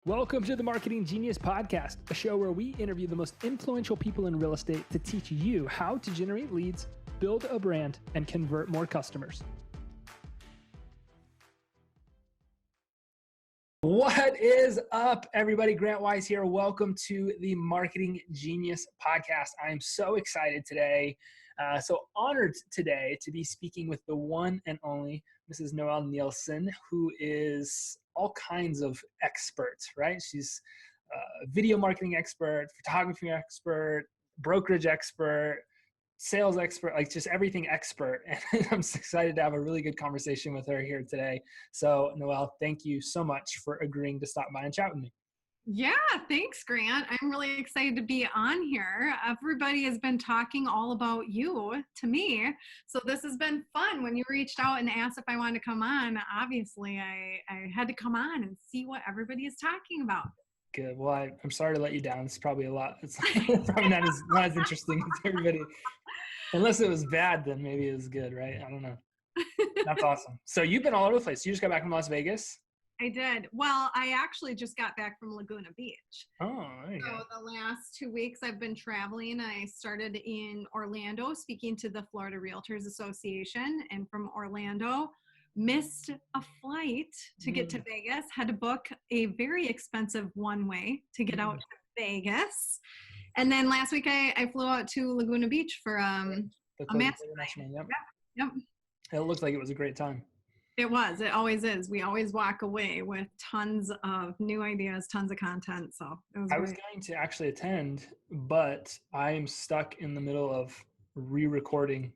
Welcome to the Marketing Genius Podcast, a show where we interview the most influential people in real estate to teach you how to generate leads, build a brand, and convert more customers. What is up, everybody? Grant Wise here. Welcome to the Marketing Genius Podcast. I'm so excited today. So honored today to be speaking with the one and only Mrs. Noelle Nielsen, who is all kinds of experts, right? She's a video marketing expert, photography expert, brokerage expert, sales expert, like just everything expert. And I'm excited to have a really good conversation with her here today. So Noelle, thank you so much for agreeing to stop by and chat with me. Yeah, thanks, Grant. I'm really excited to be on here. Everybody has been talking all about you to me. So this has been fun. When you reached out and asked if I wanted to come on, obviously I had to come on and see what everybody is talking about. Good. Well, I'm sorry to let you down. It's probably a lot. It's probably not as interesting as everybody. Unless it was bad, then maybe it was good, right? I don't know. That's awesome. So you've been all over the place. You just got back from Las Vegas? I did. Well, I actually just got back from Laguna Beach. Oh, there you go. So the last 2 weeks I've been traveling. I started in Orlando speaking to the Florida Realtors Association, and from Orlando missed a flight to get to Vegas, had to book a very expensive one-way to get out to Vegas. And then last week I flew out to Laguna Beach for a master plan. Yep. It looked like it was a great time. It was. It always is. We always walk away with tons of new ideas, tons of content. So it was I was going to actually attend, but I'm stuck in the middle of re-recording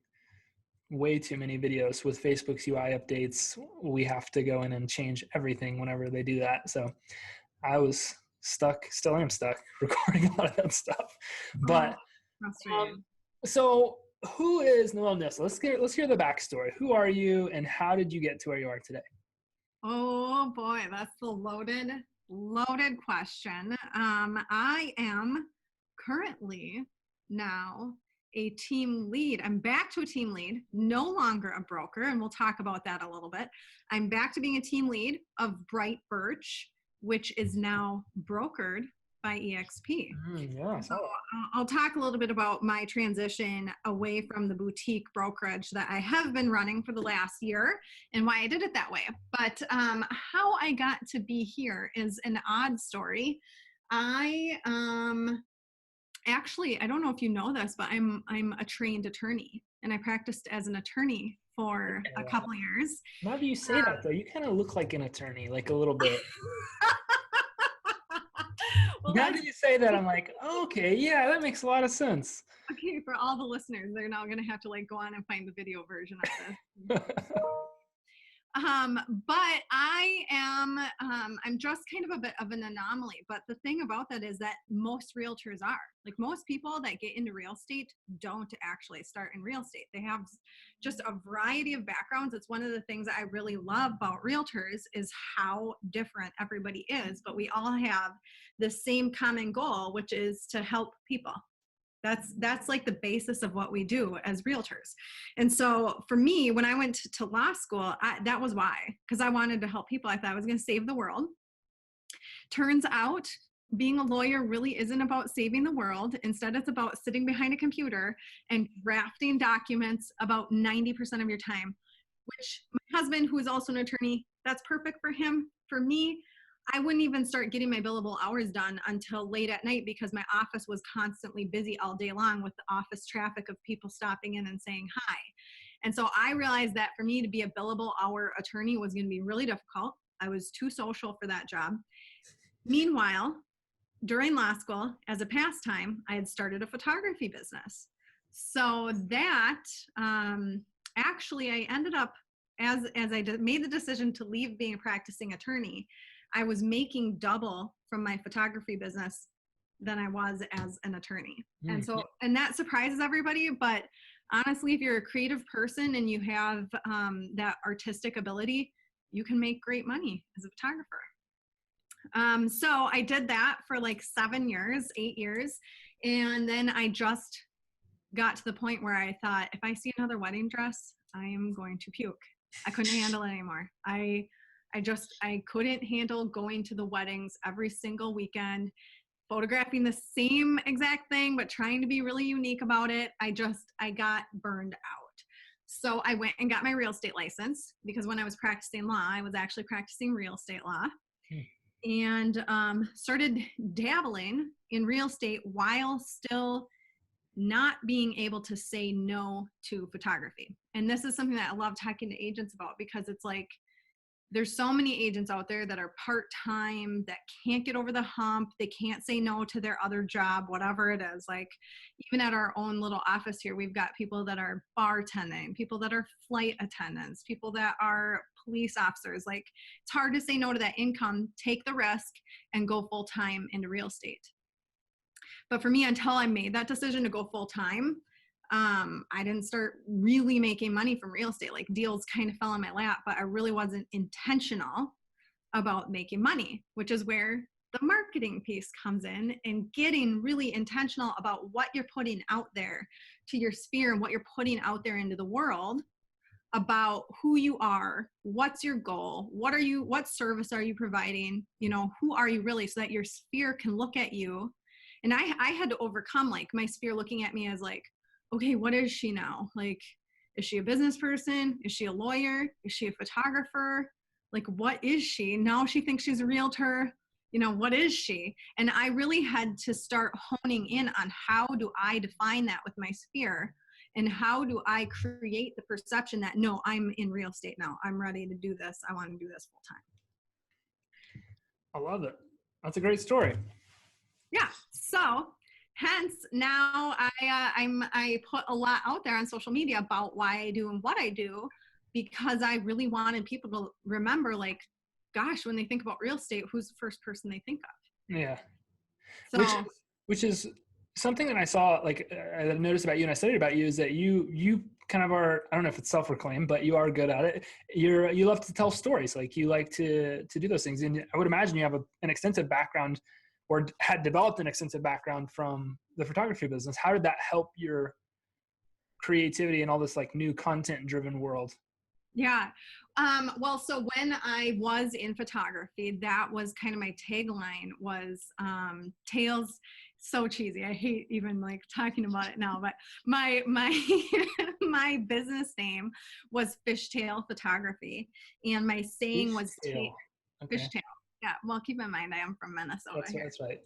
way too many videos with Facebook's UI updates. We have to go in and change everything whenever they do that. So I was stuck, still am stuck recording a lot of that stuff. But so who is Noelle Nielsen? Let's hear the backstory. Who are you and how did you get to where you are today? Oh boy, that's the loaded question. I am currently now a team lead. I'm back to a team lead, no longer a broker, and we'll talk about that a little bit. I'm back to being a team lead of Bright Birch, which is now brokered by EXP. So I'll talk a little bit about my transition away from the boutique brokerage that I have been running for the last year and why I did it that way. But how I got to be here is an odd story. Actually, I don't know if you know this, but I'm a trained attorney, and I practiced as an attorney for a couple years. Now that you say that, though, you kind of look like an attorney, like a little bit. Well, now that you say that, I'm like, oh, okay, yeah, that makes a lot of sense. Okay, for all the listeners, they're now going to have to go on and find the video version of this. But I'm just kind of a bit of an anomaly. But the thing about that is that most realtors are. Most people that get into real estate don't actually start in real estate. They have just a variety of backgrounds. It's one of the things that I really love about realtors is how different everybody is, but we all have the same common goal, which is to help people. That's like the basis of what we do as realtors. And so for me, when I went to law school, that was why, because I wanted to help people. I thought I was going to save the world. Turns out being a lawyer really isn't about saving the world. Instead, it's about sitting behind a computer and drafting documents about 90% of your time, which my husband, who is also an attorney, that's perfect for him. For me, I wouldn't even start getting my billable hours done until late at night because my office was constantly busy all day long with the office traffic of people stopping in and saying hi. And so I realized that for me to be a billable hour attorney was going to be really difficult. I was too social for that job. Meanwhile, during law school, as a pastime, I had started a photography business. So that actually I ended up, as I made the decision to leave being a practicing attorney, I was making double from my photography business than I was as an attorney. And that surprises everybody, but honestly, if you're a creative person and you have that artistic ability, you can make great money as a photographer. So I did that for 8 years. And then I just got to the point where I thought, if I see another wedding dress, I am going to puke. I couldn't handle it anymore. I I couldn't handle going to the weddings every single weekend, photographing the same exact thing, but trying to be really unique about it. I got burned out. So I went and got my real estate license, because when I was practicing law, I was actually practicing real estate law, and started dabbling in real estate while still not being able to say no to photography. And this is something that I love talking to agents about, because it's like, there's so many agents out there that are part-time, that can't get over the hump. They can't say no to their other job, whatever it is. Like, even at our own little office here, we've got people that are bartending, people that are flight attendants, people that are police officers. Like, it's hard to say no to that income, take the risk, and go full-time into real estate. But for me, until I made that decision to go full-time, I didn't start really making money from real estate. Like, deals kind of fell in my lap, but I really wasn't intentional about making money, which is where the marketing piece comes in, and getting really intentional about what you're putting out there to your sphere and what you're putting out there into the world about who you are, what's your goal, what service are you providing, who are you really, so that your sphere can look at you. And I had to overcome, like, my sphere looking at me as like, okay, what is she now? Like, is she a business person? Is she a lawyer? Is she a photographer? Like, what is she? Now she thinks she's a realtor. What is she? And I really had to start honing in on, how do I define that with my sphere? And how do I create the perception that, no, I'm in real estate now. I'm ready to do this. I want to do this full time. I love it. That's a great story. Yeah. So hence now I put a lot out there on social media about why I do and what I do, because I really wanted people to remember, like, gosh, when they think about real estate, who's the first person they think of? Yeah. So, which is something that I saw, like, I noticed about you and I studied about you, is that you kind of are, I don't know if it's self-proclaimed, but you are good at it. You love to tell stories. Like, you like to do those things. And I would imagine you have an extensive background, or had developed an extensive background from the photography business. How did that help your creativity and all this, like, new content driven world? Yeah. Well, so when I was in photography, that was kind of my tagline, was tales. So cheesy. I hate even, like, talking about it now, but my my business name was Fishtail Photography, and my saying was Okay. Fishtail. Yeah. Well, keep in mind, I am from Minnesota. That's right.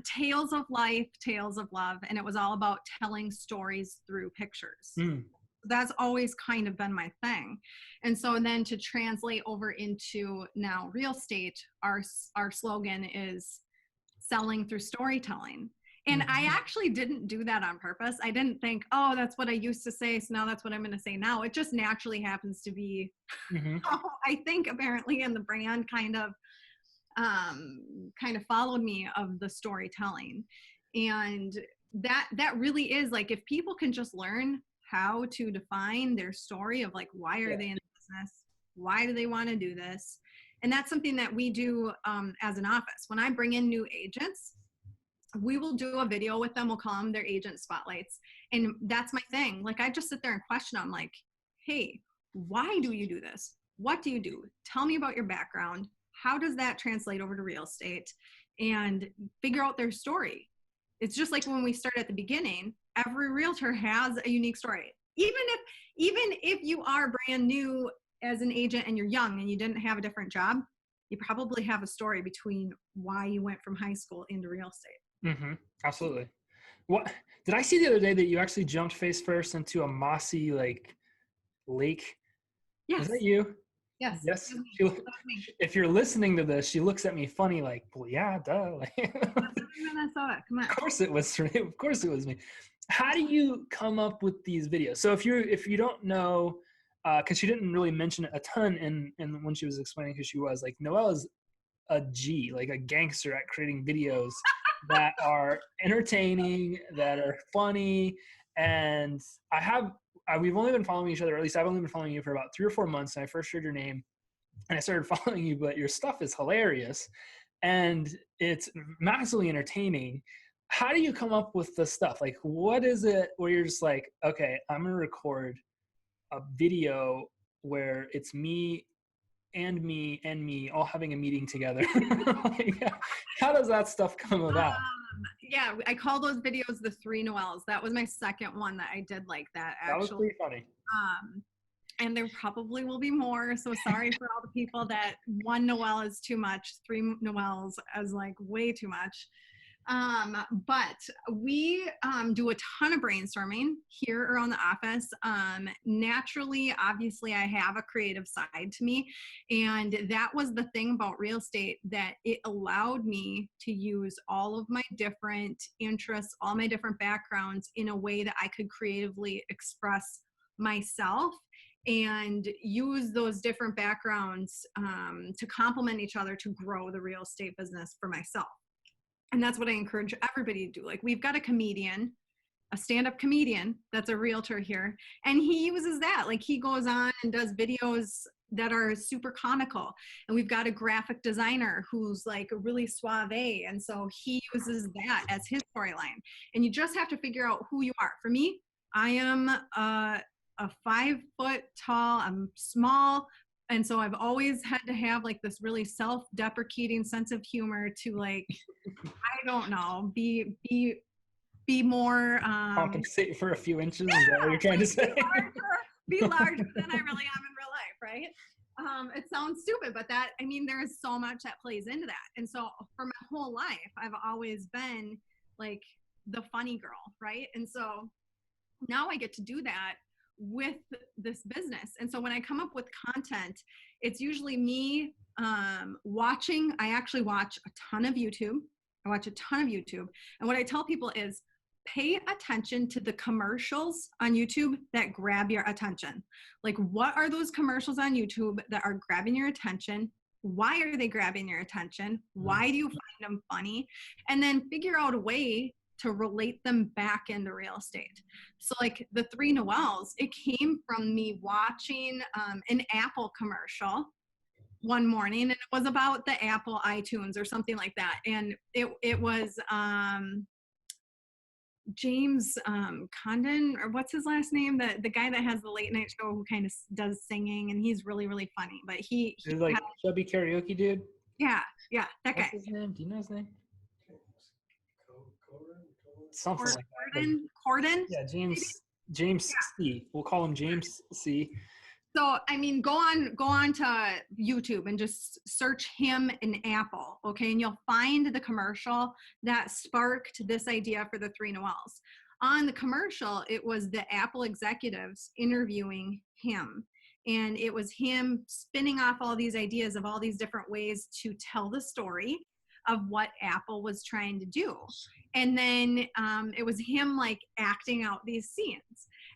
Tales of life, tales of love. And it was all about telling stories through pictures. That's always kind of been my thing. And so then, to translate over into now real estate, our slogan is selling through storytelling. And I actually didn't do that on purpose. I didn't think, oh, that's what I used to say, so now that's what I'm going to say now. It just naturally happens to be, I think, apparently, and the brand kind of followed me, of the storytelling. And that really is, like, if people can just learn how to define their story of, like, why are they in business? Why do they want to do this? And that's something that we do as an office. When I bring in new agents, we will do a video with them. We'll call them their agent spotlights. And that's my thing. Like, I just sit there and question them, like, hey, why do you do this? What do you do? Tell me about your background. How does that translate over to real estate? And figure out their story. It's just like when we start at the beginning, every realtor has a unique story. Even if you are brand new as an agent and you're young and you didn't have a different job, you probably have a story between why you went from high school into real estate. Absolutely. What did I see the other day, that you actually jumped face first into a mossy, like, lake? Yes. Is that you? Yes. Yes. If you're listening to this, she looks at me funny, like, well, yeah, duh. Minnesota. Come on. Of course it was me. How do you come up with these videos? So if you don't know, because she didn't really mention it a ton in when she was explaining who she was, like, Noelle is a G, like a gangster at creating videos that are entertaining, that are funny. And we've only been following each other, or at least I've only been following you for about 3 or 4 months. And I first heard your name and I started following you, but your stuff is hilarious and it's massively entertaining. How do you come up with the stuff? Like, what is it where you're just like, okay, I'm going to record a video where it's me and me all having a meeting together. Like, how does that stuff come about? Yeah, I call those videos the 3 Noelles. That was my second one that I did like that, That was actually. pretty funny. And there probably will be more. So sorry for all the people that 1 Noelle is too much, 3 Noelles is like way too much. But we do a ton of brainstorming here around the office. Naturally, obviously, I have a creative side to me. And that was the thing about real estate, that it allowed me to use all of my different interests, all my different backgrounds in a way that I could creatively express myself and use those different backgrounds to complement each other to grow the real estate business for myself. And that's what I encourage everybody to do. Like, we've got a comedian, a stand-up comedian that's a realtor here, and he uses that. Like, he goes on and does videos that are super comical. And we've got a graphic designer who's like really suave, and so he uses that as his storyline. And you just have to figure out who you are. For me, I am a 5 foot tall, I'm small, and so I've always had to have like this really self-deprecating sense of humor to, like, I don't know, be more Compensate for a few inches. Is that what you're trying to say? Be larger than I really am in real life, right? It sounds stupid, but that, I mean, there is so much that plays into that. And so for my whole life, I've always been like the funny girl, right? And so now I get to do that with this business. And so when I come up with content, it's usually me watching. I actually watch a ton of YouTube. And what I tell people is, pay attention to the commercials on YouTube that grab your attention. Like, what are those commercials on YouTube that are grabbing your attention? Why are they grabbing your attention? Why do you find them funny? And then figure out a way to relate them back into real estate. So like the 3 Noelles, it came from me watching an Apple commercial one morning, and it was about the Apple iTunes or something like that. And it was James Condon, or what's his last name? The guy that has the late night show who kind of does singing, and he's really, really funny. But he's like chubby karaoke dude. Yeah, that guy. What's his name? Do you know his name? Something like that. Corden? Yeah, James C. We'll call him James C. So, I mean, go on to YouTube and just search him in Apple, okay? And you'll find the commercial that sparked this idea for the 3 Noelles. On the commercial, it was the Apple executives interviewing him. And it was him spinning off all these ideas of all these different ways to tell the story of what Apple was trying to do. And then it was him like acting out these scenes.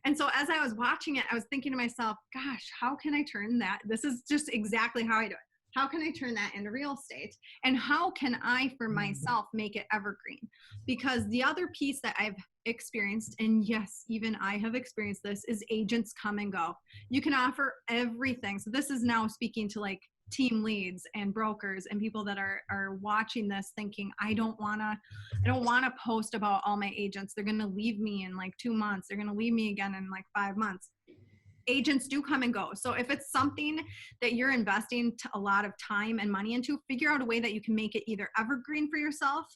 And so as I was watching it, I was thinking to myself, gosh, how can I turn that? This is just exactly how I do it. How can I turn that into real estate? And how can I, for myself, make it evergreen? Because the other piece that I've experienced, and yes, even I have experienced this, is agents come and go. You can offer everything. So this is now speaking to like team leads and brokers and people that are watching this thinking, I don't want to post about all my agents. They're going to leave me in like 2 months. They're going to leave me again in like 5 months. Agents do come and go. So if it's something that you're investing a lot of time and money into, figure out a way that you can make it either evergreen for yourself,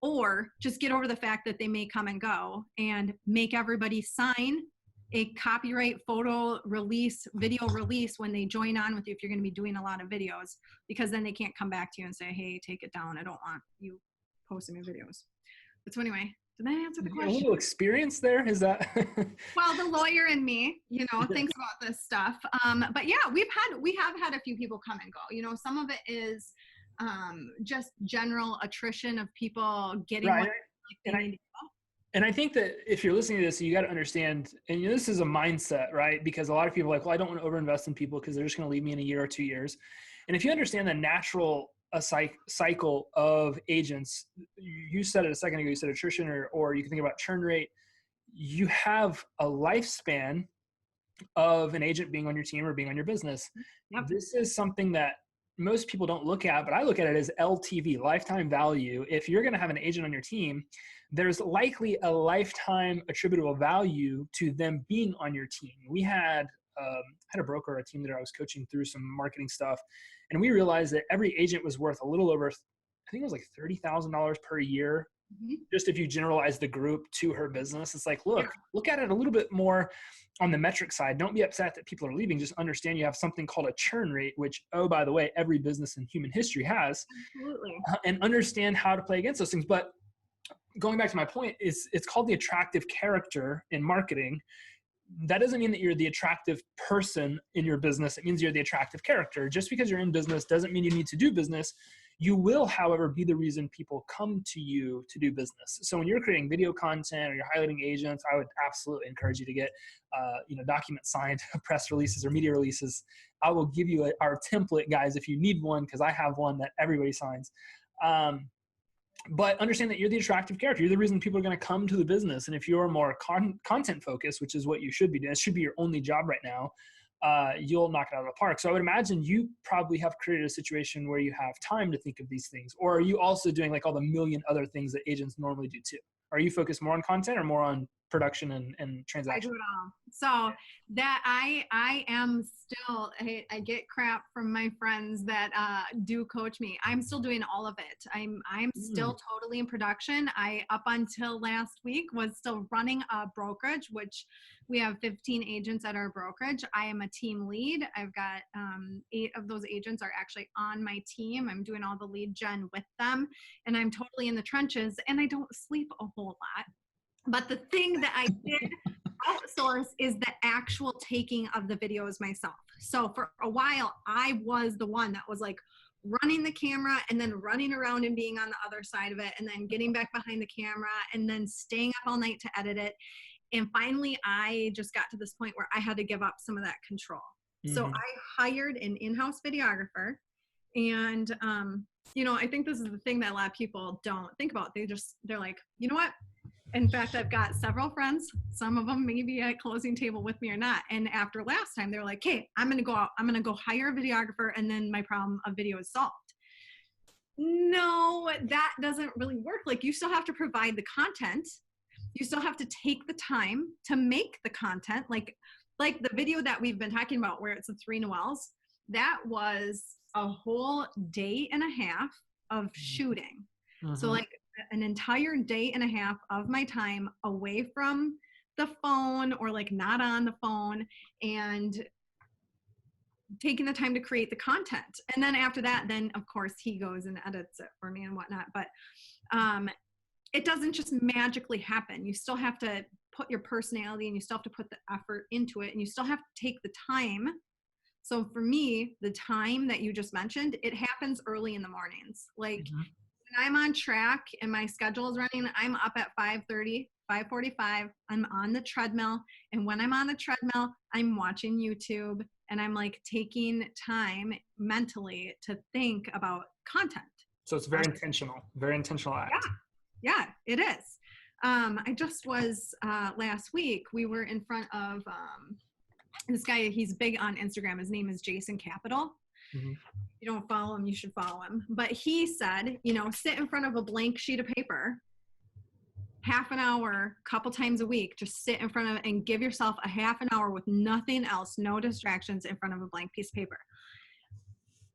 or just get over the fact that they may come and go, and make everybody sign a copyright photo release, video release when they join on with you, if you're going to be doing a lot of videos, because then they can't come back to you and say, hey, take it down. I don't want you posting my videos. But so anyway, did that answer the question? A little experience there, is that? Well, the lawyer in me, thinks about this stuff. But yeah, we have had a few people come and go. Some of it is just general attrition of people getting right. what they need to go. And I think that if you're listening to this, you got to understand, and this is a mindset, right? Because a lot of people are like, well, I don't want to overinvest in people because they're just going to leave me in a year or 2 years. And if you understand the natural cycle of agents, you said it a second ago, you said attrition, or you can think about churn rate. You have a lifespan of an agent being on your team or being on your business. Yep. This is something that most people don't look at, but I look at it as LTV, lifetime value. If you're going to have an agent on your team, there's likely a lifetime attributable value to them being on your team. We had had a broker, a team that I was coaching through some marketing stuff. And we realized that every agent was worth a little over, I think it was like $30,000 per year. Just if you generalize the group to her business, it's like, look at it a little bit more on the metric side. Don't be upset that people are leaving. Just understand you have something called a churn rate, which, oh, by the way, every business in human history has. Absolutely. And understand how to play against those things. But going back to my point, it's called the attractive character in marketing. That doesn't mean that you're the attractive person in your business. It means you're the attractive character. Just because you're in business doesn't mean you need to do business. You will, however, be the reason people come to you to do business. So when you're creating video content or you're highlighting agents, I would absolutely encourage you to get, documents signed, press releases or media releases. I will give you our template, guys, if you need one, because I have one that everybody signs. But understand that you're the attractive character. You're the reason people are going to come to the business. And if you're more content focused, which is what you should be doing, it should be your only job right now, you'll knock it out of the park. So I would imagine you probably have created a situation where you have time to think of these things. Or are you also doing like all the million other things that agents normally do too? Are you focused more on content or more on production and transaction? I do it all. So that I am still, I get crap from my friends that do coach me. I'm still doing all of it. I'm still totally in production. I, up until last week, was still running a brokerage, which we have 15 agents at our brokerage. I am a team lead. I've got 8 of those agents are actually on my team. I'm doing all the lead gen with them, and I'm totally in the trenches, and I don't sleep a whole lot. But the thing that I did outsource is the actual taking of the videos myself. So for a while, I was the one that was like running the camera and then running around and being on the other side of it and then getting back behind the camera and then staying up all night to edit it. And finally, I just got to this point where I had to give up some of that control. So I hired an in-house videographer. And, I think this is the thing that a lot of people don't think about. They're like, you know what? In fact, I've got several friends, some of them may be at closing table with me or not. And after last time, they're like, hey, I'm going to go out, I'm going to go hire a videographer, and then my problem of video is solved. No, that doesn't really work. Like, you still have to provide the content. You still have to take the time to make the content. Like the video that we've been talking about where it's the 3 Noelles, that was a whole day and a half of shooting. So like an entire day and a half of my time away from the phone or like not on the phone and taking the time to create the content. And then after that, then of course he goes and edits it for me and whatnot. But it doesn't just magically happen. You still have to put your personality and you still have to put the effort into it, and you still have to take the time. So for me, the time that you just mentioned, it happens early in the mornings. Like when I'm on track and my schedule is running, I'm up at 5:30, 5:45. I'm on the treadmill. And when I'm on the treadmill, I'm watching YouTube and I'm like taking time mentally to think about content. So it's very intentional act. Yeah, it is. I just was, last week, we were in front of this guy. He's big on Instagram. His name is Jason Capital. If you don't follow him, you should follow him. But he said, sit in front of a blank sheet of paper, half an hour, couple times a week, just sit in front of it and give yourself a half an hour with nothing else, no distractions, in front of a blank piece of paper.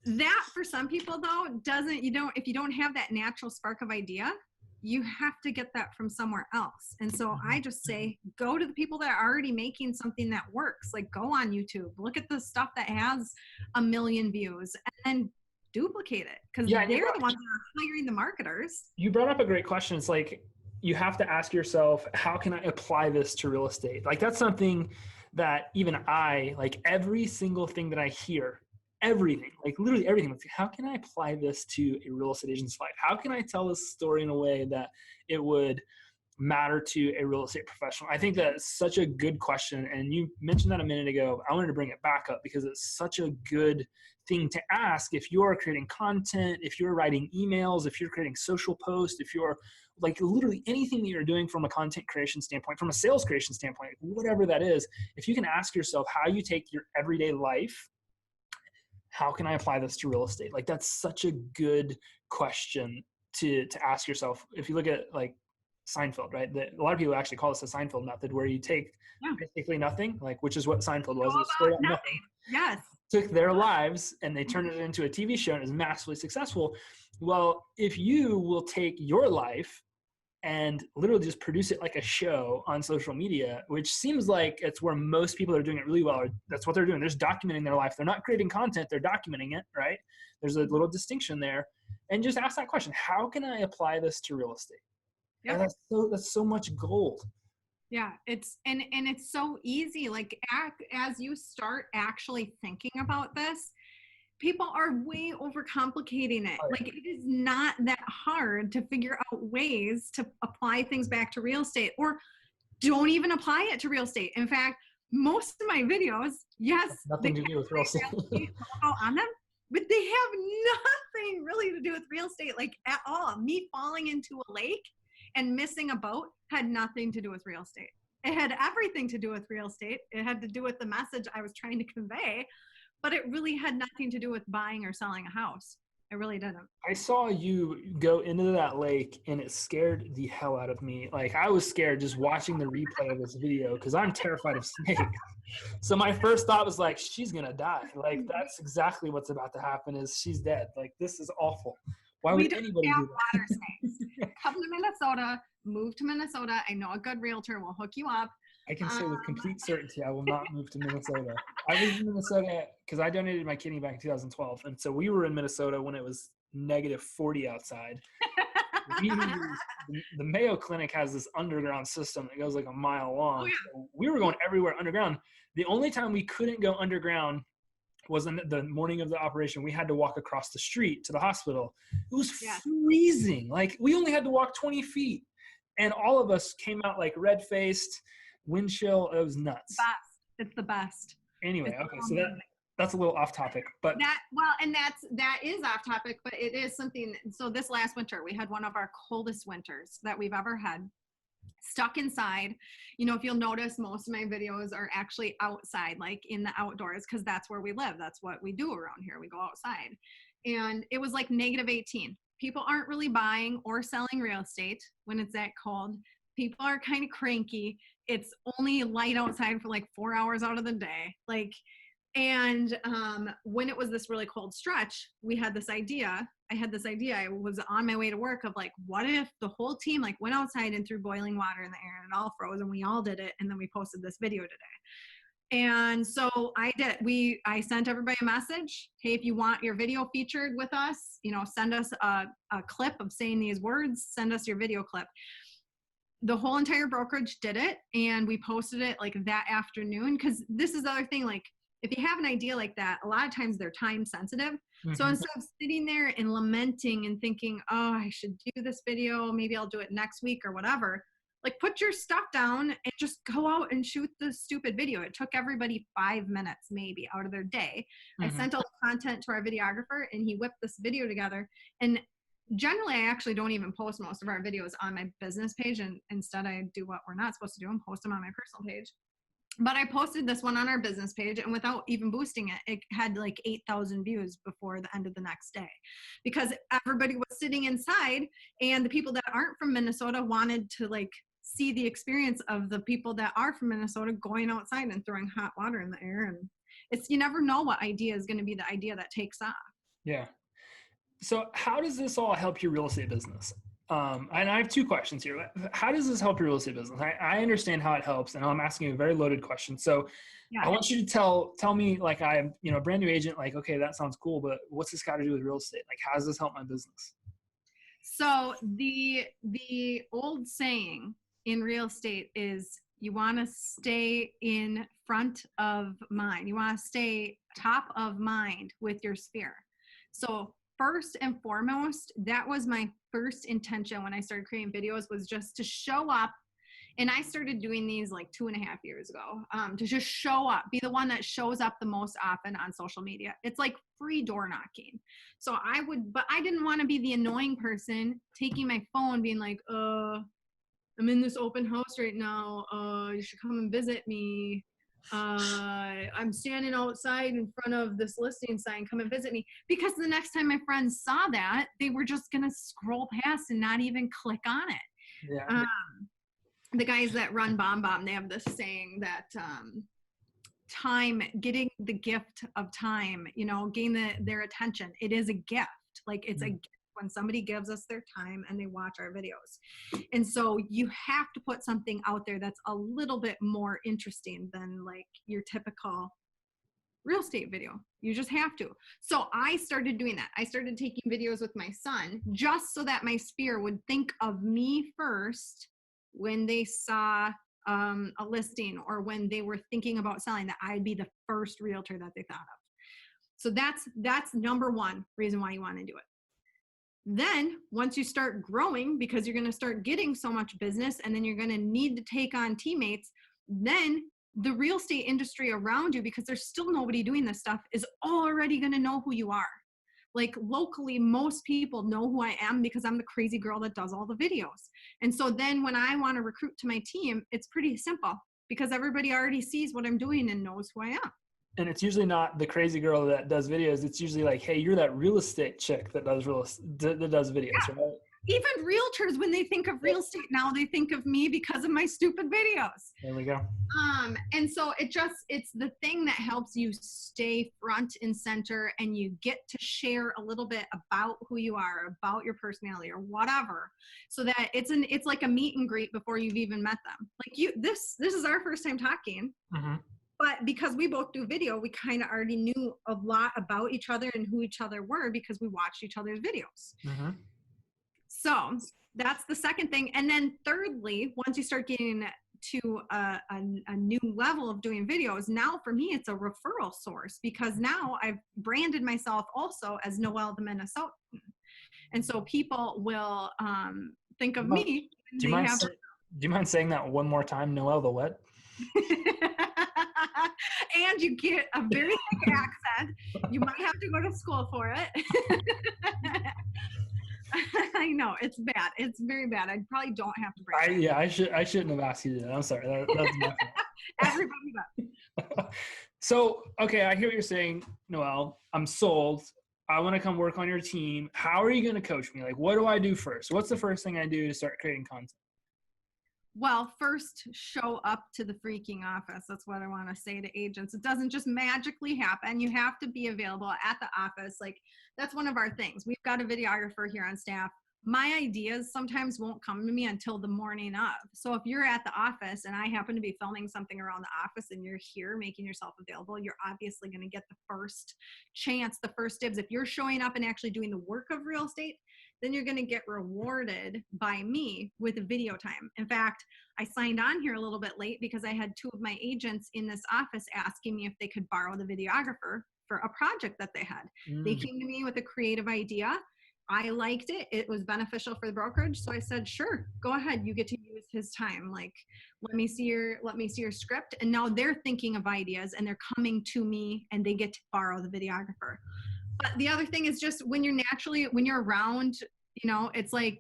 That for some people though, if you don't have that natural spark of idea, you have to get that from somewhere else. And so I just say, go to the people that are already making something that works. Like, go on YouTube, look at the stuff that has 1 million views, and then duplicate it, because they're the ones that are hiring the marketers. You brought up a great question. It's like, you have to ask yourself, how can I apply this to real estate? Like, that's something that even like every single thing that I hear, everything, like literally everything. Like, how can I apply this to a real estate agent's life? How can I tell this story in a way that it would matter to a real estate professional? I think that's such a good question. And you mentioned that a minute ago. I wanted to bring it back up because it's such a good thing to ask. If you're creating content, if you're writing emails, if you're creating social posts, if you're like literally anything that you're doing from a content creation standpoint, from a sales creation standpoint, whatever that is, if you can ask yourself how you take your everyday life, how can I apply this to real estate? Like, that's such a good question to ask yourself. If you look at like Seinfeld, right? A lot of people actually call this the Seinfeld method, where you take basically nothing, like, which is what Seinfeld was. It was straight up nothing. Yes. Took their lives and they turned it into a TV show and it was massively successful. Well, if you will take your life and literally just produce it like a show on social media, which seems like it's where most people are doing it really well, or that's what they're doing. They're just documenting their life. They're not creating content, they're documenting it, right? There's a little distinction there. And just ask that question, how can I apply this to real estate? Yep. And that's so much gold. Yeah, it's and it's so easy. Like as you start actually thinking about this, people are way overcomplicating it. Like it is not that hard to figure out ways to apply things back to real estate, or don't even apply it to real estate. In fact, most of my videos, yes, nothing to do with real estate on them, but they have nothing really to do with real estate, like at all. Me falling into a lake and missing a boat had nothing to do with real estate. It had everything to do with real estate. It had to do with the message I was trying to convey, but it really had nothing to do with buying or selling a house. It really didn't. I saw you go into that lake and it scared the hell out of me. Like, I was scared just watching the replay of this video because I'm terrified of snakes. So my first thought was like, she's going to die. Like, that's exactly what's about to happen, is she's dead. Like, this is awful. Why would anybody do that? Water snakes. Come to Minnesota, move to Minnesota. I know a good realtor will hook you up. I can say with complete certainty I will not move to Minnesota. I was in Minnesota because I donated my kidney back in 2012. And so we were in Minnesota when it was -40 outside. The Mayo Clinic has this underground system that goes like a mile long. Oh, yeah. So we were going everywhere underground. The only time we couldn't go underground was in the morning of the operation. We had to walk across the street to the hospital. It was freezing. Like, we only had to walk 20 feet. And all of us came out like red-faced, wind chill. It was nuts. It's the best. Anyway, okay, so that's a little off topic, but that is off topic, but it is something. So this last winter, we had one of our coldest winters that we've ever had. Stuck inside. You know, if you'll notice, most of my videos are actually outside, like in the outdoors, because that's where we live. That's what we do around here. We go outside. And it was like -18. People aren't really buying or selling real estate when it's that cold. People are kind of cranky. It's only light outside for like 4 hours out of the day. And when it was this really cold stretch, I had this idea. I was on my way to work of like, what if the whole team like went outside and threw boiling water in the air and it all froze, and we all did it. And then we posted this video today. And so I did it. I sent everybody a message. Hey, if you want your video featured with us, you know, send us a clip of saying these words, send us your video clip. The whole entire brokerage did it, and we posted it like that afternoon. Cause this is the other thing, like if you have an idea like that, a lot of times they're time sensitive. Mm-hmm. So instead of sitting there and lamenting and thinking, oh, I should do this video, maybe I'll do it next week or whatever, like put your stuff down and just go out and shoot the stupid video. It took everybody 5 minutes maybe out of their day. Mm-hmm. I sent all the content to our videographer and he whipped this video together. And generally, I actually don't even post most of our videos on my business page. And instead I do what we're not supposed to do and post them on my personal page. But I posted this one on our business page, and without even boosting it, it had like 8,000 views before the end of the next day, because everybody was sitting inside, and the people that aren't from Minnesota wanted to like see the experience of the people that are from Minnesota going outside and throwing hot water in the air. And you never know what idea is going to be the idea that takes off. Yeah. So how does this all help your real estate business? And I have two questions here. How does this help your real estate business? I understand how it helps, and I'm asking you a very loaded question. So I want you to tell me, like, I'm, a brand new agent, like, okay, that sounds cool, but what's this got to do with real estate? Like, how does this help my business? So the old saying in real estate is you want to stay in front of mind. You want to stay top of mind with your sphere. So first and foremost, that was my first intention when I started creating videos, was just to show up. And I started doing these like 2.5 years ago, to just show up, be the one that shows up the most often on social media. It's like free door knocking. So but I didn't want to be the annoying person taking my phone being like, I'm in this open house right now. You should come and visit me. I'm standing outside in front of this listing sign, come and visit me. Because the next time my friends saw that, they were just going to scroll past and not even click on it. Yeah. The guys that run Bomb, they have this saying that time, getting the gift of time, gain their attention. It is a gift. Like it's a gift when somebody gives us their time and they watch our videos. And so you have to put something out there that's a little bit more interesting than like your typical real estate video. You just have to. So I started doing that. I started taking videos with my son just so that my sphere would think of me first when they saw a listing or when they were thinking about selling, that I'd be the first realtor that they thought of. So that's number one reason why you want to do it. Then once you start growing, because you're going to start getting so much business and then you're going to need to take on teammates, then the real estate industry around you, because there's still nobody doing this stuff, is already going to know who you are. Like locally, most people know who I am because I'm the crazy girl that does all the videos. And so then when I want to recruit to my team, it's pretty simple because everybody already sees what I'm doing and knows who I am. And it's usually not the crazy girl that does videos. It's usually like, hey, you're that real estate chick that does videos, Yeah. right? Even realtors, when they think of real estate now, they think of me because of my stupid videos. There we go. And so it's the thing that helps you stay front and center, and you get to share a little bit about who you are, about your personality or whatever, so that it's like a meet and greet before you've even met them. Like this is our first time talking. Mm-hmm. But because we both do video, we kind of already knew a lot about each other and who each other were because we watched each other's videos. Mm-hmm. So that's the second thing. And then thirdly, once you start getting to a new level of doing videos, now for me, it's a referral source because now I've branded myself also as Noelle the Minnesotan. And so people will think of me. Do you mind saying that one more time, Noelle the what? And you get a very thick accent. You might have to go to school for it. I know it's bad. It's very bad. I probably don't have to break it. I shouldn't have asked you to do that. I'm sorry. That's my fault. Everybody does. So, okay, I hear what you're saying, Noelle. I'm sold. I want to come work on your team. How are you going to coach me? Like, what do I do first? What's the first thing I do to start creating content? Well, first, show up to the freaking office. That's what I want to say to agents. It doesn't just magically happen. You have to be available at the office. Like, that's one of our things. We've got a videographer here on staff. My ideas sometimes won't come to me until the morning of. So if you're at the office and I happen to be filming something around the office and you're here making yourself available, you're obviously going to get the first chance, the first dibs. If you're showing up and actually doing the work of real estate, then you're going to get rewarded by me with a video time. In fact, I signed on here a little bit late because I had two of my agents in this office asking me if they could borrow the videographer for a project that they had. They came to me with a creative idea. I liked it. It was beneficial for the brokerage. So I said, sure, go ahead. You get to use his time. Like, let me see your script. And now they're thinking of ideas and they're coming to me and they get to borrow the videographer. But the other thing is just when you're around, it's like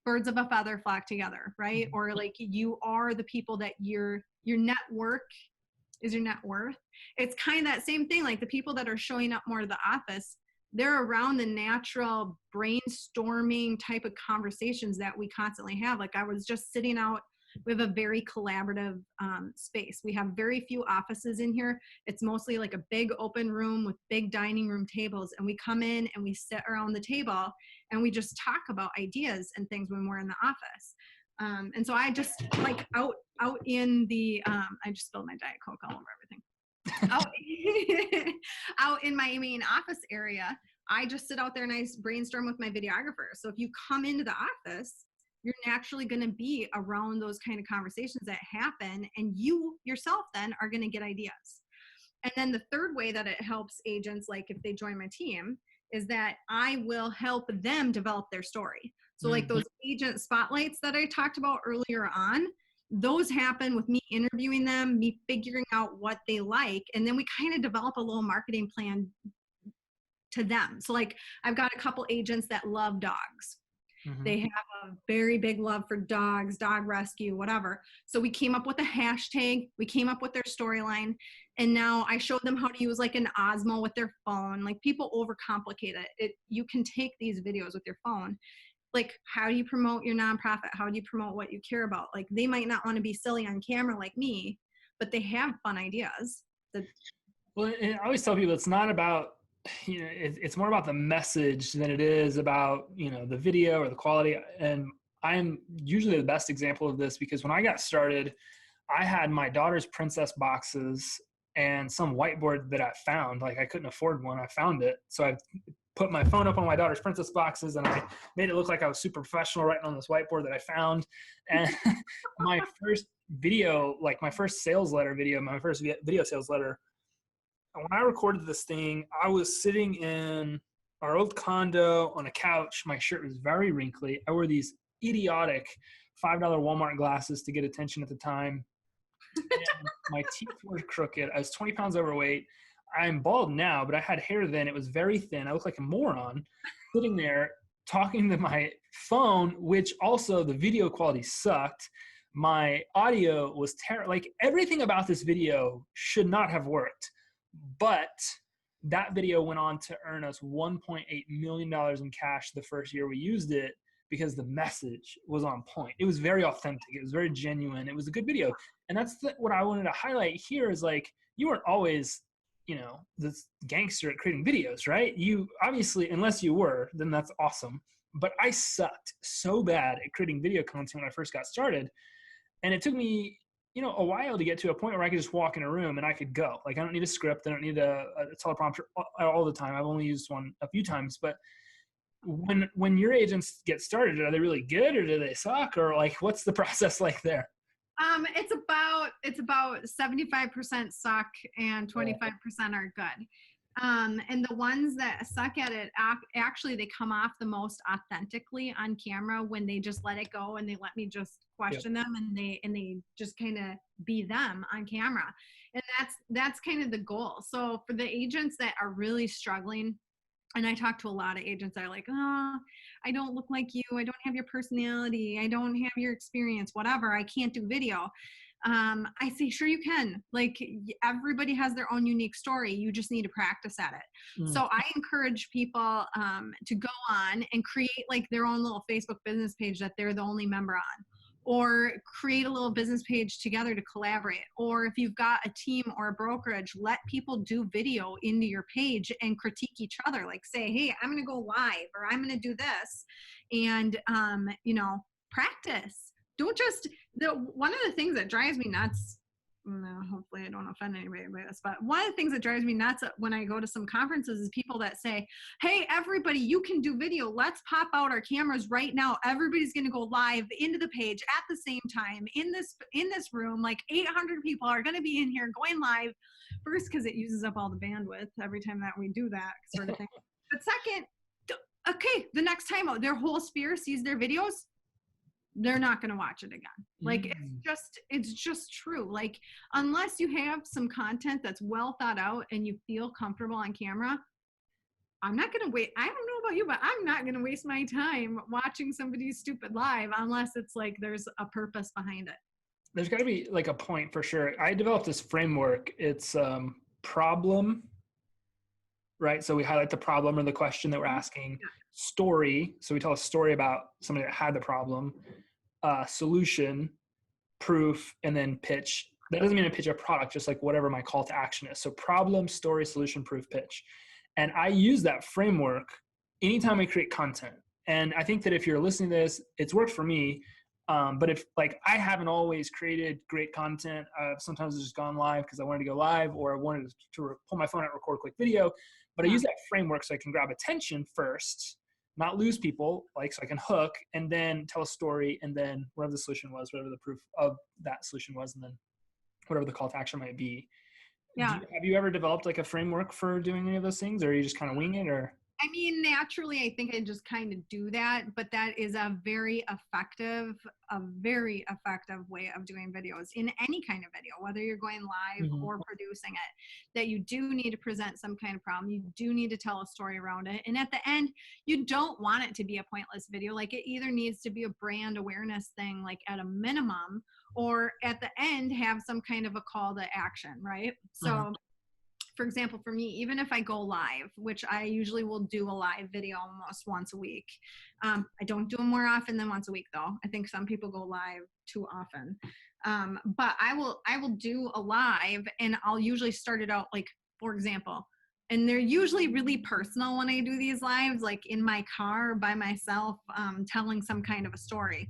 birds of a feather flock together, right? Or like you are the people that your network is your net worth. It's kind of that same thing. Like the people that are showing up more to the office, they're around the natural brainstorming type of conversations that we constantly have. Like I was just sitting out. We have a very collaborative space. We have very few offices in here. It's mostly like a big open room with big dining room tables. And we come in and we sit around the table and we just talk about ideas and things when we're in the office. And so I just like out in the, I just spilled my Diet Coke all over everything. Out in my main office area, I just sit out there and I brainstorm with my videographer. So if you come into the office, you're naturally going to be around those kind of conversations that happen, and you yourself then are going to get ideas. And then the third way that it helps agents, like if they join my team, is that I will help them develop their story. So like those agent spotlights that I talked about earlier on, those happen with me interviewing them, me figuring out what they like, and then we kind of develop a little marketing plan to them. So like I've got a couple agents that love dogs. They have a very big love for dogs, dog rescue, whatever. So we came up with a hashtag, we came up with their storyline, and now I showed them how to use like an Osmo with their phone. Like people overcomplicate it. You can take these videos with your phone like, how do you promote your nonprofit? How do you promote what you care about? Like, they might not want to be silly on camera like me, but they have fun ideas. Well, and I always tell people it's not about, it's more about the message than it is about, the video or the quality. And I'm usually the best example of this because when I got started, I had my daughter's princess boxes and some whiteboard that I found. Like, I couldn't afford one. I found it. So I put my phone up on my daughter's princess boxes and I made it look like I was super professional writing on this whiteboard that I found. And my first video, like my first sales letter video, my first video sales letter, when I recorded this thing, I was sitting in our old condo on a couch. My shirt was very wrinkly. I wore these idiotic $5 Walmart glasses to get attention at the time. And my teeth were crooked. I was 20 pounds overweight. I'm bald now, but I had hair then. It was very thin. I looked like a moron sitting there talking to my phone, which also the video quality sucked. My audio was terrible. Like, everything about this video should not have worked. But that video went on to earn us $1.8 million in cash the first year we used it because the message was on point. It was very authentic. It was very genuine. It was a good video. And that's what I wanted to highlight here is, like, you weren't always, this gangster at creating videos, right? You obviously, unless you were, then that's awesome. But I sucked so bad at creating video content when I first got started. And it took me, a while to get to a point where I could just walk in a room and I could go. Like, I don't need a script. I don't need a teleprompter all the time. I've only used one a few times. But when your agents get started, are they really good or do they suck? Or, like, what's the process like there? It's about 75% suck and 25% are good. And the ones that suck at it, actually, they come off the most authentically on camera when they just let it go and they let me just question them and they just kind of be them on camera. And that's kind of the goal. So for the agents that are really struggling, and I talk to a lot of agents that are like, oh, I don't look like you. I don't have your personality. I don't have your experience, whatever. I can't do video. I say, sure you can. Like, everybody has their own unique story. You just need to practice at it. So I encourage people to go on and create like their own little Facebook business page that they're the only member on, or create a little business page together to collaborate. Or if you've got a team or a brokerage, let people do video into your page and critique each other. Like, say, hey, I'm going to go live, or I'm going to do this, and practice. Don't just, one of the things that drives me nuts, hopefully I don't offend anybody by this, but one of the things that drives me nuts when I go to some conferences is people that say, hey, everybody, you can do video. Let's pop out our cameras right now. Everybody's going to go live into the page at the same time in this room. Like, 800 people are going to be in here going live. First, because it uses up all the bandwidth every time that we do that sort of thing. But second, okay, the next time their whole sphere sees their videos, they're not going to watch it again. Like, it's just true. Like, unless you have some content that's well thought out and you feel comfortable on camera, I'm not going to wait. I don't know about you, but I'm not going to waste my time watching somebody's stupid live unless it's like there's a purpose behind it. There's got to be like a point for sure. I developed this framework. It's problem, right? So we highlight the problem or the question that we're asking. Story. So we tell a story about somebody that had the problem. Solution, proof, and then pitch. That doesn't mean to pitch a product, just like whatever my call to action is. So problem, story, solution, proof, pitch. And I use that framework anytime I create content. And I think that if you're listening to this, it's worked for me. But if, like, I haven't always created great content, sometimes it's just gone live because I wanted to go live, or I wanted to pull my phone out and record a quick video. But I use that framework so I can grab attention first, not lose people, like, so I can hook, and then tell a story, and then whatever the solution was, whatever the proof of that solution was, and then whatever the call to action might be. Yeah. Have you ever developed like a framework for doing any of those things, or are you just kind of wing it? Or I mean, naturally, I think I just kind of do that, but that is a very effective way of doing videos in any kind of video, whether you're going live or producing it, that you do need to present some kind of problem. You do need to tell a story around it. And at the end, you don't want it to be a pointless video. Like, it either needs to be a brand awareness thing, like at a minimum, or at the end have some kind of a call to action, right? So for example, for me, even if I go live, which I usually will do a live video almost once a week. I don't do them more often than once a week though. I think some people go live too often. But I will do a live, and I'll usually start it out like, for example, and they're usually really personal when I do these lives, like in my car by myself, telling some kind of a story.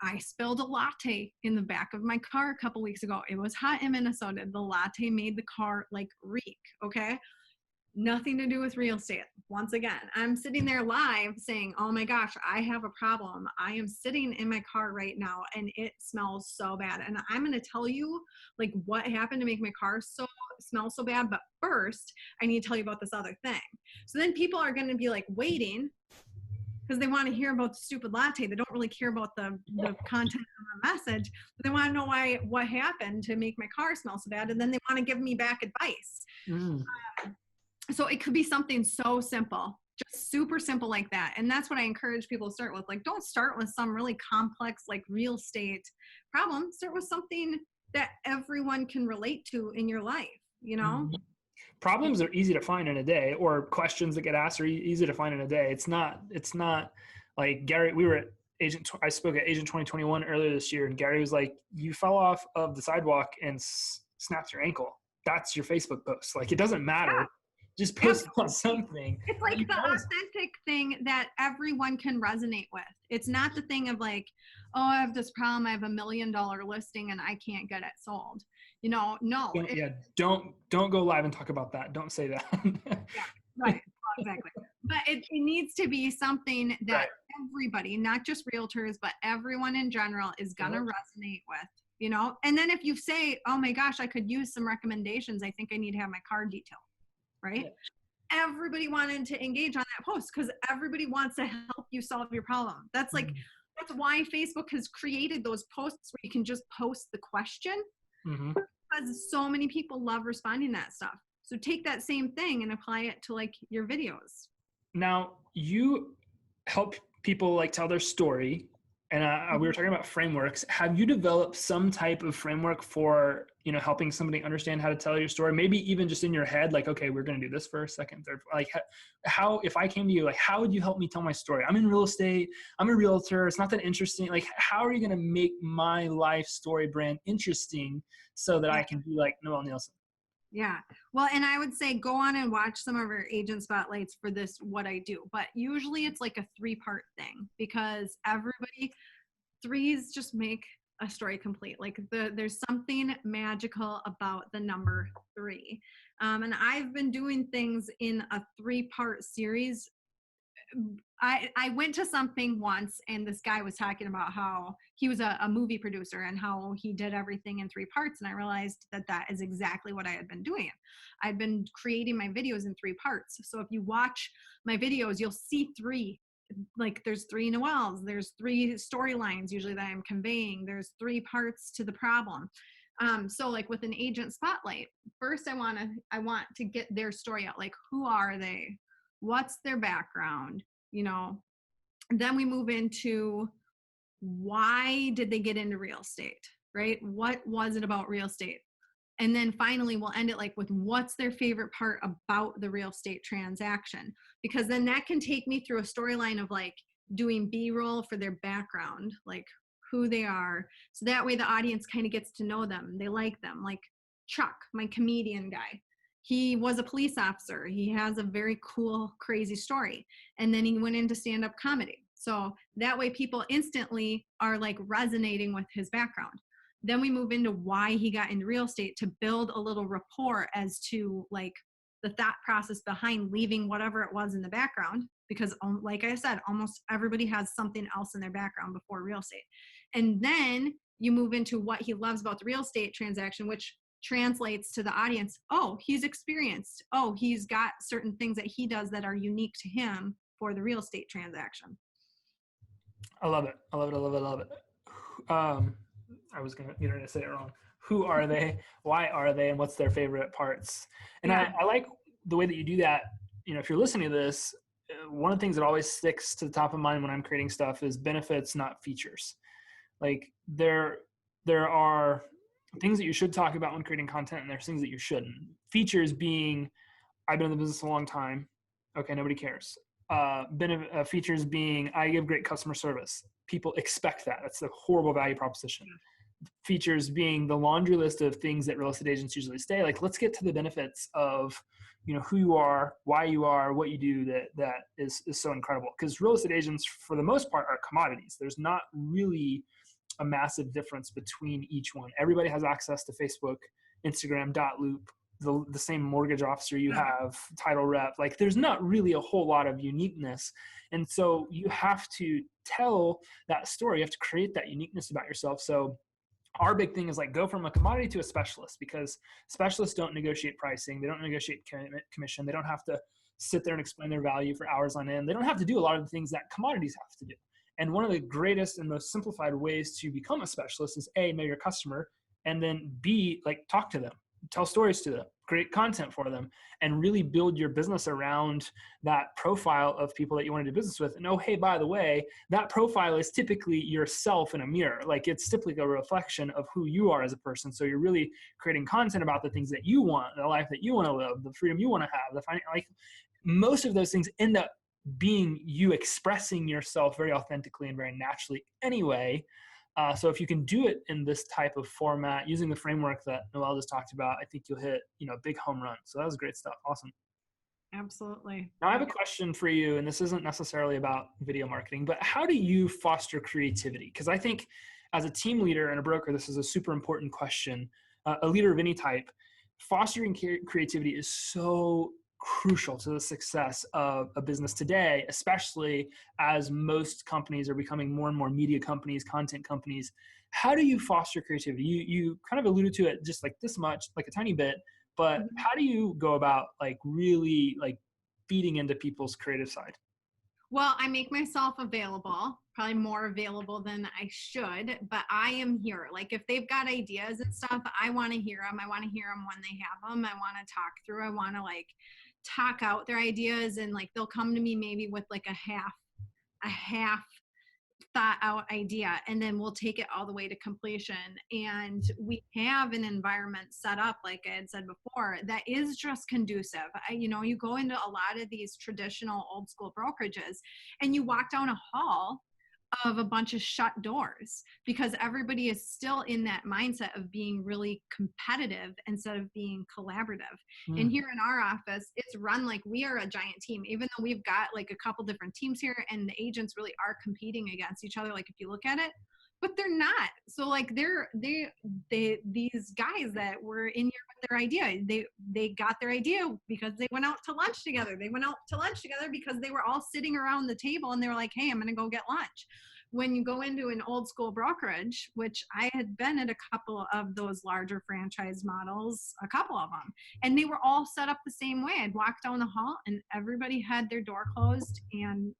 I spilled a latte in the back of my car a couple weeks ago. It was hot in Minnesota. The latte made the car like reek. Okay. Nothing to do with real estate. Once again, I'm sitting there live saying, oh my gosh, I have a problem. I am sitting in my car right now and it smells so bad. And I'm going to tell you like what happened to make my car smell so bad. But first, I need to tell you about this other thing. So then people are going to be like waiting because they want to hear about the stupid latte. They don't really care about the content of the message, but they want to know what happened to make my car smell so bad. And then they want to give me back advice. So it could be something so simple, just super simple like that. And that's what I encourage people to start with. Like, don't start with some really complex, like real estate problem. Start with something that everyone can relate to in your life, you know? Problems are easy to find in a day, or questions that get asked are easy to find in a day. It's not like Gary, I spoke at Agent 2021 earlier this year, and Gary was like, you fell off of the sidewalk and snapped your ankle. That's your Facebook post. Like, it doesn't matter. Yeah. Just post on something. It's like the authentic thing that everyone can resonate with. It's not the thing of like, oh, I have this problem. I have $1 million listing and I can't get it sold. You know, no. Don't go live and talk about that. Don't say that. Yeah, right. Exactly. But it needs to be something that everybody, not just realtors, but everyone in general is going to resonate with, you know? And then if you say, oh my gosh, I could use some recommendations. I think I need to have my car detailed. Right? Yeah. Everybody wanted to engage on that post because everybody wants to help you solve your problem. That's like, that's why Facebook has created those posts where you can just post the question because so many people love responding to that stuff. So take that same thing and apply it to like your videos. Now you help people like tell their story. And we were talking about frameworks. Have you developed some type of framework for, helping somebody understand how to tell your story? Maybe even just in your head, like, okay, we're going to do this first, second, third. Like how, if I came to you, like, how would you help me tell my story? I'm in real estate. I'm a realtor. It's not that interesting. Like, how are you going to make my life story brand interesting so that I can be like Noelle Nielsen? Yeah. Well, and I would say go on and watch some of our agent spotlights for this, what I do. But usually it's like a 3-part thing because threes just make a story complete. Like there's something magical about the number 3. And I've been doing things in a 3-part series. I went to something once and this guy was talking about how he was a movie producer and how he did everything in 3 parts. And I realized that is exactly what I had been doing. I'd been creating my videos in 3 parts. So if you watch my videos, you'll see 3. Like there's 3 Noelles, there's 3 storylines usually that I'm conveying. There's 3 parts to the problem. So like with an agent spotlight, first I want to get their story out. Like, who are they? What's their background? Then we move into why did they get into real estate, right? What was it about real estate? And then finally we'll end it like with what's their favorite part about the real estate transaction? Because then that can take me through a storyline of like doing B-roll for their background, like who they are. So that way the audience kind of gets to know them. They like them. Like Chuck, my comedian guy. He was a police officer. He has a very cool, crazy story. And then he went into stand-up comedy. So that way people instantly are like resonating with his background. Then we move into why he got into real estate to build a little rapport as to like the thought process behind leaving whatever it was in the background. Because like I said, almost everybody has something else in their background before real estate. And then you move into what he loves about the real estate transaction, which translates to the audience. Oh, he's experienced. Oh, he's got certain things that he does that are unique to him for the real estate transaction. I love it. I love it. You're going to say it wrong. Who are they? Why are they? And what's their favorite parts? And I like the way that you do that. If you're listening to this, one of the things that always sticks to the top of mind when I'm creating stuff is benefits, not features. Like there are things that you should talk about when creating content, and there's things that you shouldn't. Features being, I've been in the business a long time. Okay, nobody cares. Features being, I give great customer service. People expect that. That's a horrible value proposition. Features being the laundry list of things that real estate agents usually say. Like, let's get to the benefits of, who you are, why you are, what you do that is so incredible. Because real estate agents, for the most part, are commodities. There's not really a massive difference between each one. Everybody has access to Facebook, Instagram, Loop, the same mortgage officer you have, title rep. Like, there's not really a whole lot of uniqueness. And so you have to tell that story. You have to create that uniqueness about yourself. So our big thing is like, go from a commodity to a specialist, because specialists don't negotiate pricing. They don't negotiate commission. They don't have to sit there and explain their value for hours on end. They don't have to do a lot of the things that commodities have to do. And one of the greatest and most simplified ways to become a specialist is A, know your customer, and then B, like, talk to them, tell stories to them, create content for them, and really build your business around that profile of people that you want to do business with. And oh, hey, by the way, that profile is typically yourself in a mirror. Like, it's typically a reflection of who you are as a person. So you're really creating content about the things that you want, the life that you want to live, the freedom you want to have, like, most of those things end up being you expressing yourself very authentically and very naturally anyway. So if you can do it in this type of format, using the framework that Noelle just talked about, I think you'll hit, a big home run. So that was great stuff. Awesome. Absolutely. Now I have a question for you, and this isn't necessarily about video marketing, but how do you foster creativity? Because I think as a team leader and a broker, this is a super important question. A leader of any type, fostering creativity is so crucial to the success of a business today, especially as most companies are becoming more and more media companies, content companies. How do you foster creativity? You kind of alluded to it just like this much, like a tiny bit, but how do you go about like really like feeding into people's creative side? Well, I make myself available, probably more available than I should, but I am here. Like, if they've got ideas and stuff, I want to hear them. I want to hear them when they have them. I want to talk through. I want to like talk out their ideas, and like they'll come to me maybe with like a half thought out idea, and then we'll take it all the way to completion. And we have an environment set up, like I had said before, that is just conducive. You go into a lot of these traditional old school brokerages and you walk down a hall of a bunch of shut doors because everybody is still in that mindset of being really competitive instead of being collaborative. And here in our office, it's run like we are a giant team, even though we've got like a couple different teams here and the agents really are competing against each other. Like, if you look at it, but they're not. So like these guys that were in here with their idea, they got their idea because they went out to lunch together. They went out to lunch together because they were all sitting around the table and they were like, hey, I'm going to go get lunch. When you go into an old school brokerage, which I had been at a couple of those larger franchise models, a couple of them, and they were all set up the same way. I'd walk down the hall and everybody had their door closed and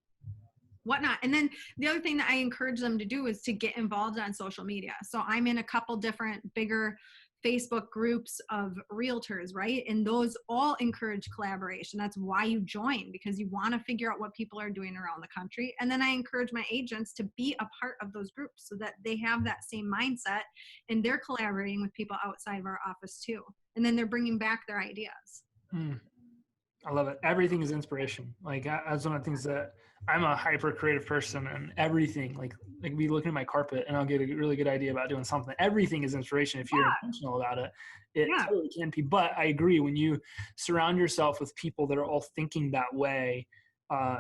whatnot. And then the other thing that I encourage them to do is to get involved on social media. So I'm in a couple different bigger Facebook groups of realtors, right? And those all encourage collaboration. That's why you join, because you want to figure out what people are doing around the country. And then I encourage my agents to be a part of those groups so that they have that same mindset and they're collaborating with people outside of our office too. And then they're bringing back their ideas. I love it. Everything is inspiration. Like, that's one of the things that I'm a hyper creative person, and everything, like be looking at my carpet and I'll get a really good idea about doing something. Everything is inspiration if you're intentional about it. It totally can be. But I agree, when you surround yourself with people that are all thinking that way,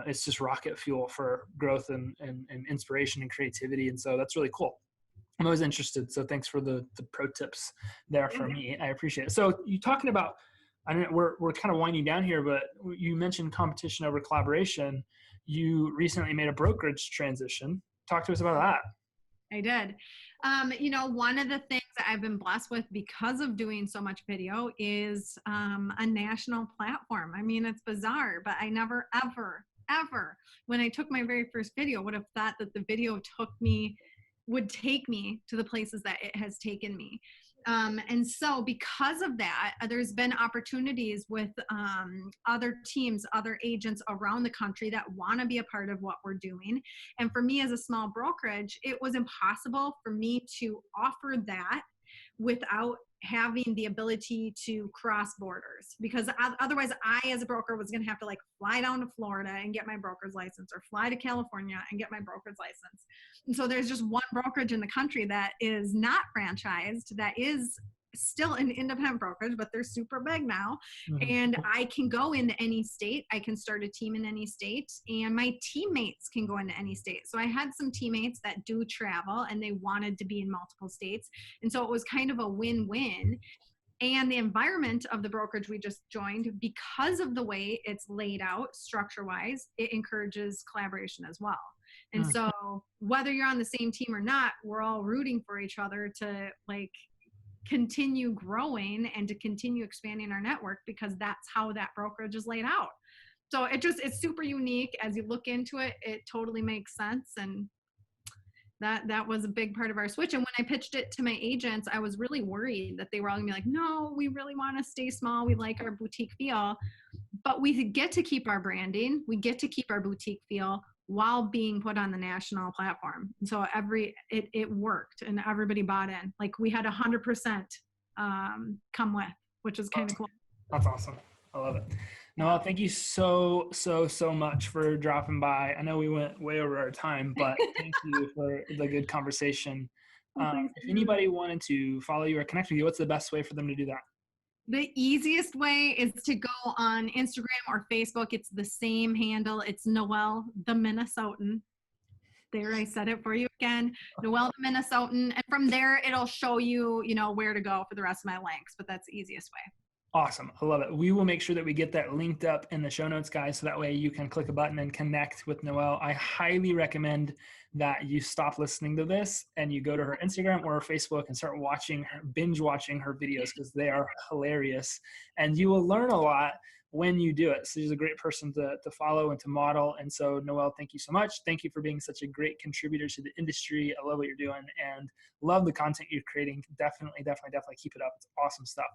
it's just rocket fuel for growth and inspiration and creativity. And so that's really cool. I'm always interested. So thanks for the pro tips there for me. I appreciate it. So you talking about, we're kind of winding down here, but you mentioned competition over collaboration. You recently made a brokerage transition. Talk to us about that. I did. One of the things that I've been blessed with because of doing so much video is a national platform. I mean, it's bizarre, but I never, ever, when I took my very first video, would have thought that the video would take me to the places that it has taken me. And so because of that, there's been opportunities with other teams, other agents around the country that want to be a part of what we're doing. And for me as a small brokerage, it was impossible for me to offer that without having the ability to cross borders, because otherwise I, as a broker, was going to have to like fly down to Florida and get my broker's license, or fly to California and get my broker's license. And so there's just one brokerage in the country that is not franchised, that is still an independent brokerage, but they're super big now. Mhm. And I can go into any state. I can start a team in any state, and my teammates can go into any state. So I had some teammates that do travel and they wanted to be in multiple states. And so it was kind of a win-win. And the environment of the brokerage we just joined, because of the way it's laid out structure-wise, it encourages collaboration as well. And so whether you're on the same team or not, we're all rooting for each other to like continue growing and to continue expanding our network, because that's how that brokerage is laid out. So it's super unique. As you look into it, it totally makes sense. And that was a big part of our switch. And when I pitched it to my agents, I was really worried that they were all gonna be like, no, we really want to stay small. We like our boutique feel, but we get to keep our branding. We get to keep our boutique feel while being put on the national platform. And so it worked and everybody bought in. Like we had 100% come with, which is kind of cool. That's awesome. I love it. Noelle, thank you so much for dropping by. I know we went way over our time, but thank you for the good conversation. If anybody wanted to follow you or connect with you, what's the best way for them to do that? The easiest way is to go on Instagram or Facebook. It's the same handle. It's Noelle the Minnesotan. There, I said it for you again. Noelle the Minnesotan. And from there, it'll show you, where to go for the rest of my links, but that's the easiest way. Awesome. I love it. We will make sure that we get that linked up in the show notes, guys, so that way you can click a button and connect with Noelle. I highly recommend that you stop listening to this and you go to her Instagram or her Facebook and start binge watching her videos, because they are hilarious. And you will learn a lot when you do it. So she's a great person to follow and to model. And so Noelle, thank you so much. Thank you for being such a great contributor to the industry. I love what you're doing and love the content you're creating. Definitely keep it up. It's awesome stuff.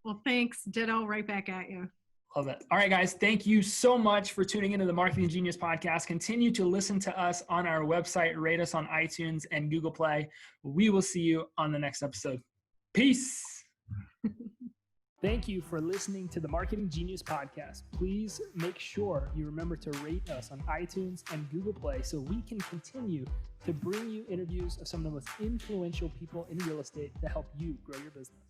Well, thanks. Ditto, right back at you. Love it. All right, guys. Thank you so much for tuning into the Marketing Genius podcast. Continue to listen to us on our website, rate us on iTunes and Google Play. We will see you on the next episode. Peace. Thank you for listening to the Marketing Genius podcast. Please make sure you remember to rate us on iTunes and Google Play so we can continue to bring you interviews of some of the most influential people in real estate to help you grow your business.